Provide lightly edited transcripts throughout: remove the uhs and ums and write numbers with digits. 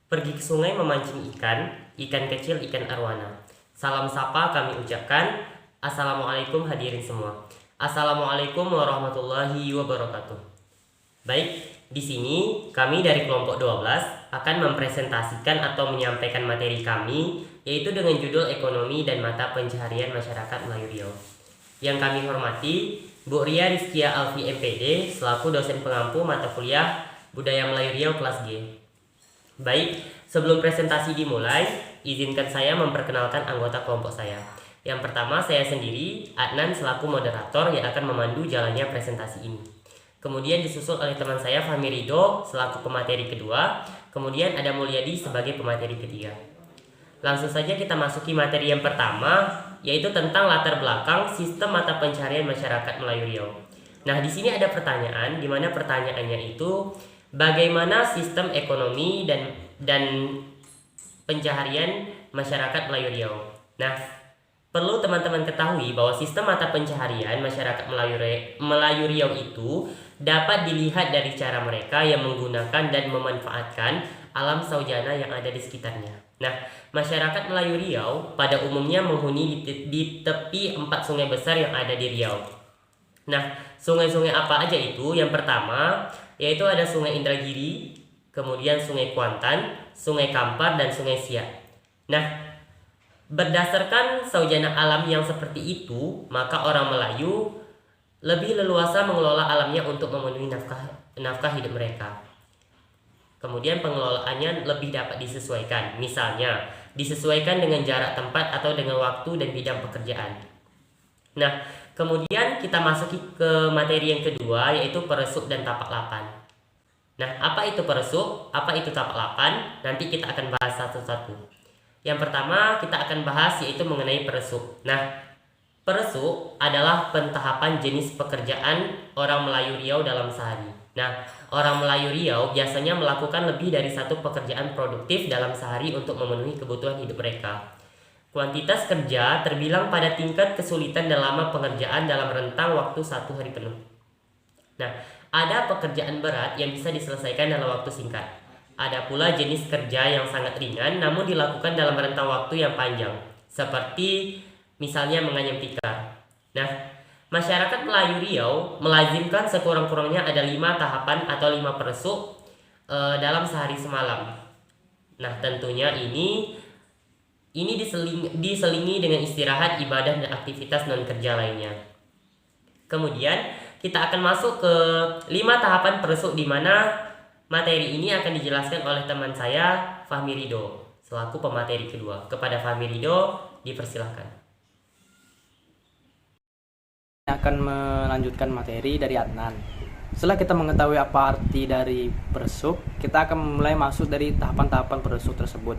Pergi ke sungai memancing ikan, ikan kecil, ikan arwana. Salam sapa kami ucapkan. Assalamualaikum hadirin semua. Assalamualaikum warahmatullahi wabarakatuh. Baik, di sini kami dari kelompok 12 akan mempresentasikan atau menyampaikan materi kami, yaitu dengan judul Ekonomi dan Mata Pencaharian Masyarakat Melayu Riau. Yang kami hormati Bu Ria Rizkia Alfi MPD selaku dosen pengampu mata kuliah Budaya Melayu Riau kelas G. Baik, sebelum presentasi dimulai, izinkan saya memperkenalkan anggota kelompok saya. Yang pertama, saya sendiri, Adnan selaku moderator yang akan memandu jalannya presentasi ini. Kemudian disusul oleh teman saya Fahmi Ridho selaku pemateri kedua. Kemudian ada Mulyadi sebagai pemateri ketiga. Langsung saja kita masuki materi yang pertama, yaitu tentang latar belakang sistem mata pencaharian masyarakat Melayu Riau. Nah, di sini ada pertanyaan, di mana pertanyaannya itu bagaimana sistem ekonomi dan pencaharian masyarakat Melayu Riau. Nah, perlu teman-teman ketahui bahwa sistem mata pencaharian masyarakat Melayu Riau itu dapat dilihat dari cara mereka yang menggunakan dan memanfaatkan alam saujana yang ada di sekitarnya. Nah, masyarakat Melayu Riau pada umumnya menghuni di tepi 4 sungai besar yang ada di Riau. Nah, sungai-sungai apa aja itu? Yang pertama, yaitu ada Sungai Indragiri, kemudian Sungai Kuantan, Sungai Kampar, dan Sungai Siak. Nah, berdasarkan saujana alam yang seperti itu, maka orang Melayu lebih leluasa mengelola alamnya untuk memenuhi nafkah hidup mereka. Kemudian pengelolaannya lebih dapat disesuaikan, misalnya disesuaikan dengan jarak tempat atau dengan waktu dan bidang pekerjaan. Nah, kemudian kita masuki ke materi yang kedua, yaitu peresuk dan tapak lapan. Nah, apa itu peresuk? Apa itu tapak lapan? Nanti kita akan bahas satu-satu. Yang pertama kita akan bahas yaitu mengenai peresuk. Nah, peresuk adalah pentahapan jenis pekerjaan orang Melayu Riau dalam sehari. Nah, orang Melayu Riau biasanya melakukan lebih dari satu pekerjaan produktif dalam sehari untuk memenuhi kebutuhan hidup mereka. Kuantitas kerja terbilang pada tingkat kesulitan dan lama pengerjaan dalam rentang waktu 1 hari penuh. Nah, ada pekerjaan berat yang bisa diselesaikan dalam waktu singkat. Ada pula jenis kerja yang sangat ringan namun dilakukan dalam rentang waktu yang panjang, seperti misalnya menganyam tikar. Nah, masyarakat Melayu Riau melazimkan sekurang-kurangnya ada 5 tahapan atau 5 peresuk dalam sehari semalam. Nah, tentunya ini diselingi dengan istirahat, ibadah, dan aktivitas non-kerja lainnya. Kemudian kita akan masuk ke 5 tahapan peresuk, di mana materi ini akan dijelaskan oleh teman saya Fahmi Ridho selaku pemateri kedua. Kepada Fahmi Ridho dipersilahkan. Akan melanjutkan materi dari Adnan. Setelah kita mengetahui apa arti dari peresuk, kita akan mulai masuk dari tahapan-tahapan peresuk tersebut,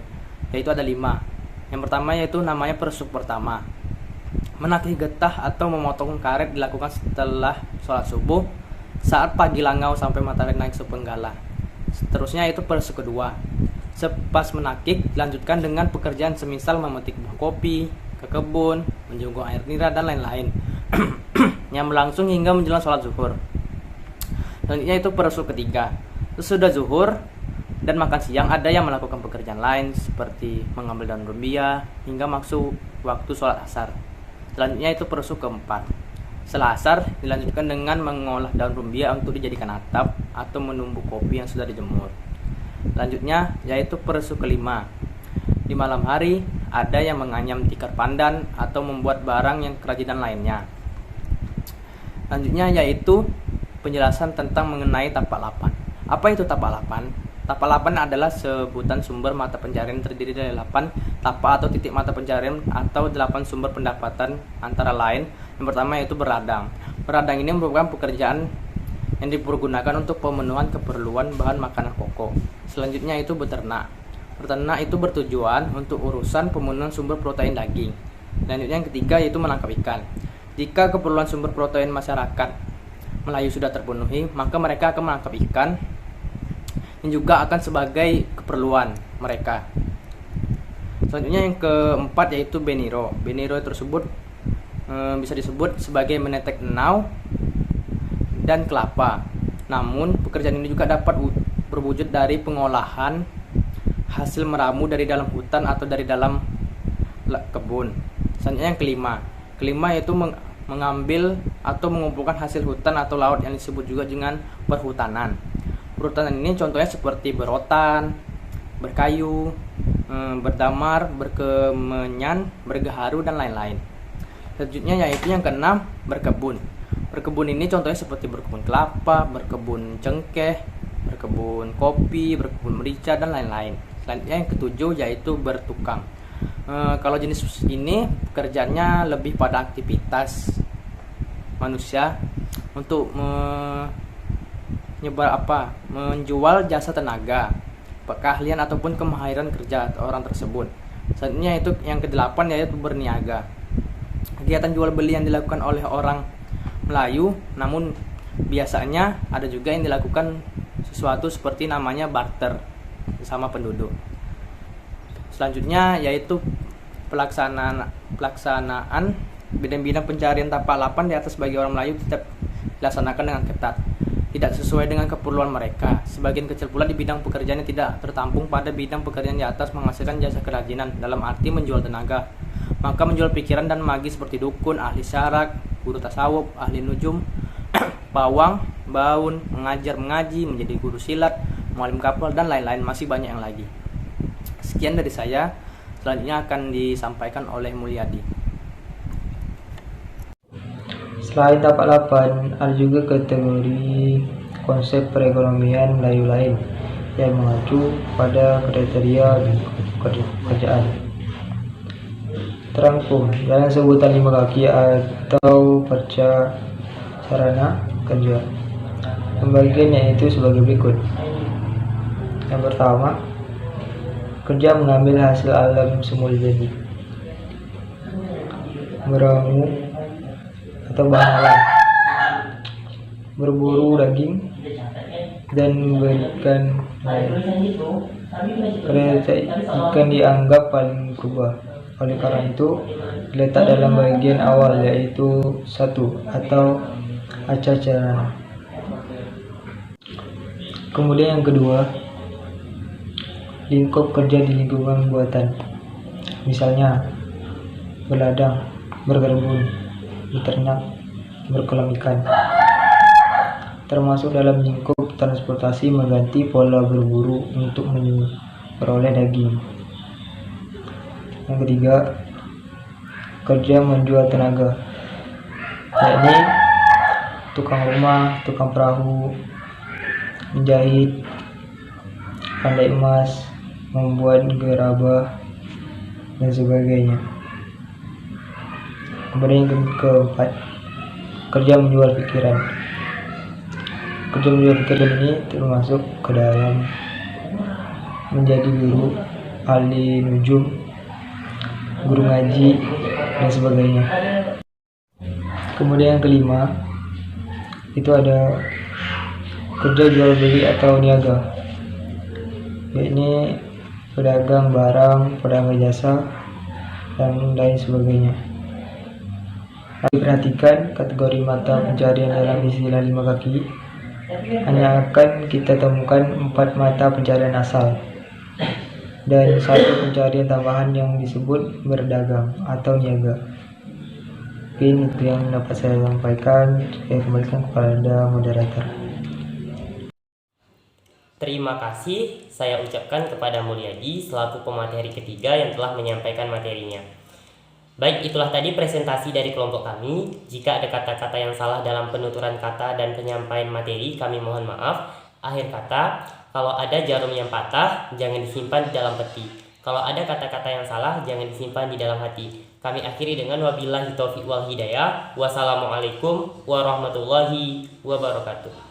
yaitu ada 5. Yang pertama yaitu namanya peresuk pertama. Menakih getah atau memotong karet dilakukan setelah sholat subuh saat pagi langau sampai matahari naik sepenggala. Seterusnya itu peresuk kedua. Sepas menakik dilanjutkan dengan pekerjaan semisal memetik buah kopi ke kebun, menjungkung air nira, dan lain-lain yang berlangsung hingga menjelang sholat zuhur. Selanjutnya itu peresuk ketiga. Sesudah zuhur dan makan siang ada yang melakukan pekerjaan lain seperti mengambil daun rumbia hingga masuk waktu sholat asar. Selanjutnya itu peresuk keempat. Setelah asar dilanjutkan dengan mengolah daun rumbia untuk dijadikan atap atau menumbuk kopi yang sudah dijemur. Selanjutnya yaitu peresuk kelima. Di malam hari ada yang menganyam tikar pandan atau membuat barang yang kerajinan lainnya. Selanjutnya yaitu penjelasan tentang mengenai tapak lapan. Apa itu tapak lapan? Tapak lapan adalah sebutan sumber mata pencaharian terdiri dari 8 tapak atau titik mata pencaharian atau 8 sumber pendapatan, antara lain yang pertama yaitu beradang. Beradang ini merupakan pekerjaan yang dipergunakan untuk pemenuhan keperluan bahan makanan pokok. Selanjutnya itu beternak. Beternak itu bertujuan untuk urusan pemenuhan sumber protein daging. Selanjutnya yang ketiga yaitu menangkap ikan. Jika keperluan sumber protein masyarakat Melayu sudah terpenuhi, maka mereka akan menangkap ikan yang juga akan sebagai keperluan mereka. Selanjutnya yang keempat yaitu beniro. Beniro tersebut bisa disebut sebagai menetek enau dan kelapa. Namun pekerjaan ini juga dapat berwujud dari pengolahan hasil meramu dari dalam hutan atau dari dalam kebun. Selanjutnya yang kelima yaitu mengambil atau mengumpulkan hasil hutan atau laut yang disebut juga dengan perhutanan. Perhutanan ini contohnya seperti berotan, berkayu, berdamar, berkemenyan, bergaharu, dan lain-lain. Selanjutnya yaitu yang keenam, berkebun. Berkebun ini contohnya seperti berkebun kelapa, berkebun cengkeh, berkebun kopi, berkebun merica, dan lain-lain. Selanjutnya yang ketujuh yaitu bertukang. Kalau jenis ini pekerjaannya lebih pada aktivitas manusia untuk menjual jasa tenaga, keahlian ataupun kemahiran kerja orang tersebut. Selanjutnya itu yang kedelapan yaitu berniaga. Kegiatan jual beli yang dilakukan oleh orang Melayu, namun biasanya ada juga yang dilakukan sesuatu seperti namanya barter bersama penduduk. Selanjutnya yaitu pelaksanaan bidang-bidang pencarian tapak lapan di atas bagi orang Melayu tetap dilaksanakan dengan ketat, tidak sesuai dengan keperluan mereka. Sebagian kecil pula di bidang pekerjaan yang tidak tertampung pada bidang pekerjaan di atas menghasilkan jasa kerajinan dalam arti menjual tenaga, maka menjual pikiran dan magi seperti dukun, ahli syarak, guru tasawuf, ahli nujum, pawang, baun, mengajar mengaji, menjadi guru silat, mualim kapal, dan lain-lain, masih banyak yang lagi. Sekian dari saya, selanjutnya akan disampaikan oleh Mulyadi. Selain tapak lapan, ada juga kategori konsep perekonomian Melayu lain yang mengacu pada kriteria pekerjaan. Terangkum dalam sebutan 5 kaki atau perca sarana kerja. Pembagiannya itu sebagai berikut. Yang pertama, kerja mengambil hasil alam semula jadi, meramu atau bahan alam, berburu daging, dan memberikan kereta ikan dianggap paling berubah. Oleh karena itu, diletak dalam bagian awal yaitu 1 atau acacarana. Kemudian yang kedua, lingkup kerja di lingkungan buatan, misalnya berladang, berkebun, beternak, berkolam ikan, termasuk dalam lingkup transportasi mengganti pola berburu untuk memperoleh daging. Yang ketiga, kerja menjual tenaga, yakni tukang rumah, tukang perahu, menjahit, pandai emas, membuat gerabah, dan sebagainya. Kemudian yang keempat, kerja menjual pikiran. Kerja menjual pikiran ini termasuk ke dalam menjadi guru, ahli nujum, guru ngaji, dan sebagainya. Kemudian yang kelima, itu ada kerja jual beli atau niaga, yakni pedagang barang, pedagang jasa, dan lain sebagainya. Perhatikan kategori mata pencarian dalam istilah 5 kaki hanya akan kita temukan 4 mata pencarian asal dan 1 pencarian tambahan yang disebut berdagang atau niaga. Ini itu yang dapat saya sampaikan. Saya kembalikan kepada moderator. Terima kasih saya ucapkan kepada Mulyadi selaku pemateri ketiga yang telah menyampaikan materinya. Baik, itulah tadi presentasi dari kelompok kami. Jika ada kata-kata yang salah dalam penuturan kata dan penyampaian materi, kami mohon maaf. Akhir kata, kalau ada jarum yang patah, jangan disimpan di dalam peti. Kalau ada kata-kata yang salah, jangan disimpan di dalam hati. Kami akhiri dengan wabillahi taufiq wal hidayah. Wassalamualaikum warahmatullahi wabarakatuh.